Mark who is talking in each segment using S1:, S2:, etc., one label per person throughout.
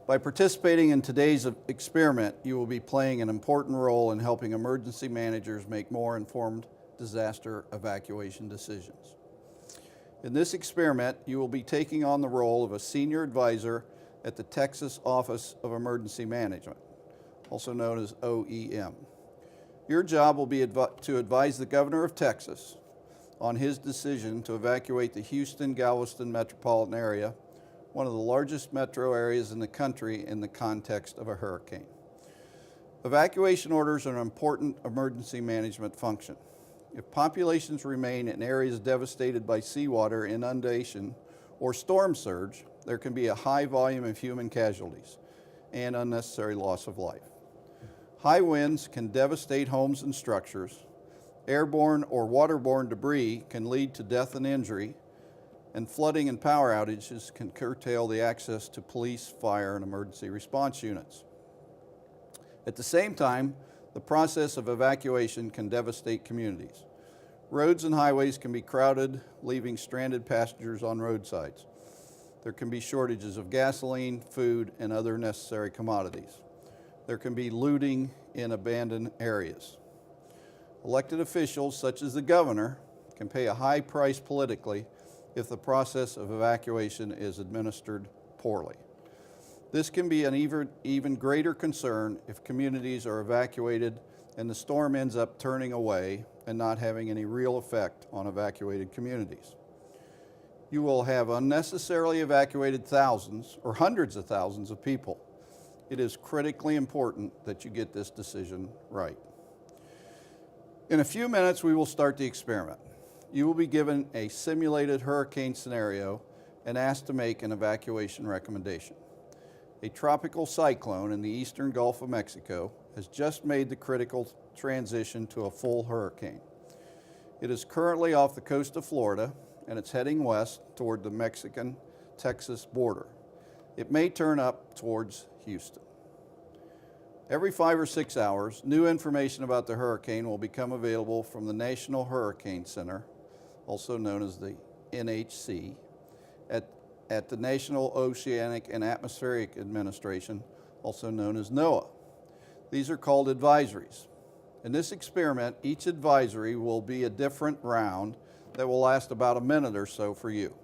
S1: By participating in today's experiment, you will be playing an important role in helping emergency managers make more informed disaster evacuation decisions. In this experiment, you will be taking on the role of a senior advisor at the Texas Office of Emergency Management, also known as OEM. Your job will be to advise the Governor of Texas on his decision to evacuate the Houston-Galveston metropolitan area, one of the largest metro areas in the country in the context of a hurricane. Evacuation orders are an important emergency management function. If populations remain in areas devastated by seawater, inundation, or storm surge, there can be a high volume of human casualties and unnecessary loss of life. High winds can devastate homes and structures. Airborne or waterborne debris can lead to death and injury, and flooding and power outages can curtail the access to police, fire, and emergency response units. At the same time, the process of evacuation can devastate communities. Roads and highways can be crowded, leaving stranded passengers on roadsides. There can be shortages of gasoline, food, and other necessary commodities. There can be looting in abandoned areas. Elected officials, such as the governor, can pay a high price politically if the process of evacuation is administered poorly. This can be an even greater concern if communities are evacuated and the storm ends up turning away and not having any real effect on evacuated communities. You will have unnecessarily evacuated thousands or hundreds of thousands of people. It is critically important that you get this decision right. In a few minutes, we will start the experiment. You will be given a simulated hurricane scenario and asked to make an evacuation recommendation. A tropical cyclone in the eastern Gulf of Mexico has just made the critical transition to a full hurricane. It is currently off the coast of Florida, and it's heading west toward the Mexican-Texas border. It may turn up towards Houston. Every 5 or 6 hours, new information about the hurricane will become available from the National Hurricane Center, also known as the NHC, at the National Oceanic and Atmospheric Administration, also known as NOAA. These are called advisories. In this experiment, each advisory will be a different round that will last about a minute or so for you.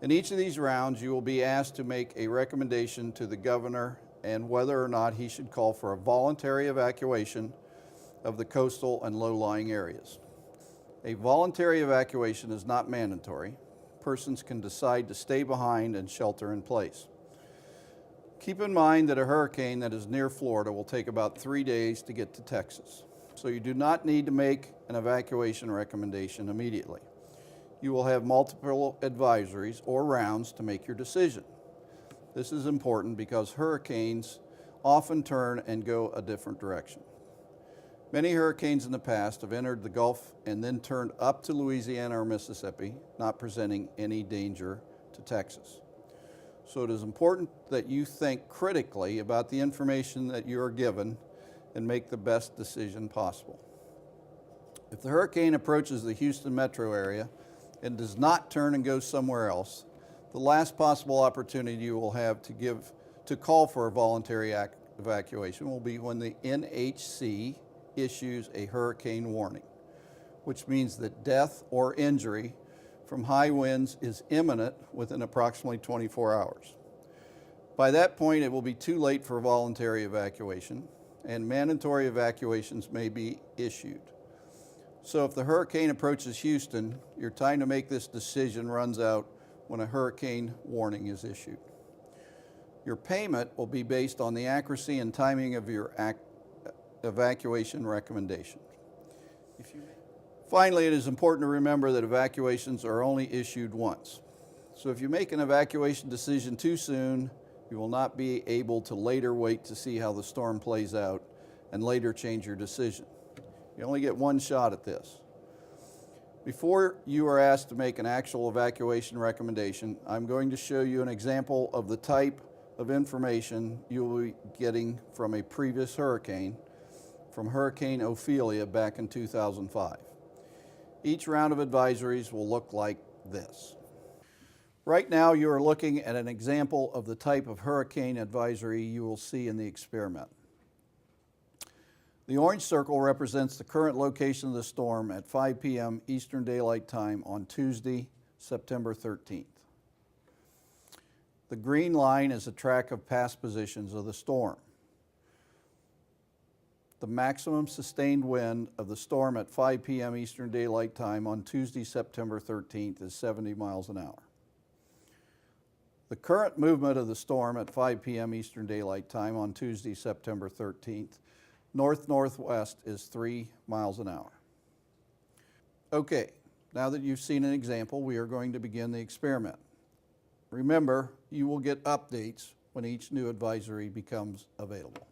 S1: In each of these rounds, you will be asked to make a recommendation to the governor and whether or not he should call for a voluntary evacuation of the coastal and low-lying areas. A voluntary evacuation is not mandatory. Persons can decide to stay behind and shelter in place. Keep in mind that a hurricane that is near Florida will take about 3 days to get to Texas, so you do not need to make an evacuation recommendation immediately. You will have multiple advisories or rounds to make your decision. This is important because hurricanes often turn and go a different direction. Many hurricanes in the past have entered the Gulf and then turned up to Louisiana or Mississippi, not presenting any danger to Texas. So it is important that you think critically about the information that you are given and make the best decision possible. If the hurricane approaches the Houston metro area and does not turn and go somewhere else, the last possible opportunity you will have to call for a voluntary evacuation will be when the NHC issues a hurricane warning, which means that death or injury from high winds is imminent within approximately 24 hours. By that point, it will be too late for a voluntary evacuation, and mandatory evacuations may be issued. So if the hurricane approaches Houston, your time to make this decision runs out when a hurricane warning is issued. Your payment will be based on the accuracy and timing of your evacuation recommendation. Finally, it is important to remember that evacuations are only issued once. So if you make an evacuation decision too soon, you will not be able to later wait to see how the storm plays out and later change your decision. You only get one shot at this. Before you are asked to make an actual evacuation recommendation, I'm going to show you an example of the type of information you will be getting from a previous hurricane, from Hurricane Ophelia back in 2005. Each round of advisories will look like this. Right now you are looking at an example of the type of hurricane advisory you will see in the experiment. The orange circle represents the current location of the storm at 5 p.m. Eastern Daylight Time on Tuesday, September 13th. The green line is a track of past positions of the storm. The maximum sustained wind of the storm at 5 p.m. Eastern Daylight Time on Tuesday, September 13th is 70 miles an hour. The current movement of the storm at 5 p.m. Eastern Daylight Time on Tuesday, September 13th, north-northwest is 3 miles an hour. Okay, now that you've seen an example, we are going to begin the experiment. Remember, you will get updates when each new advisory becomes available.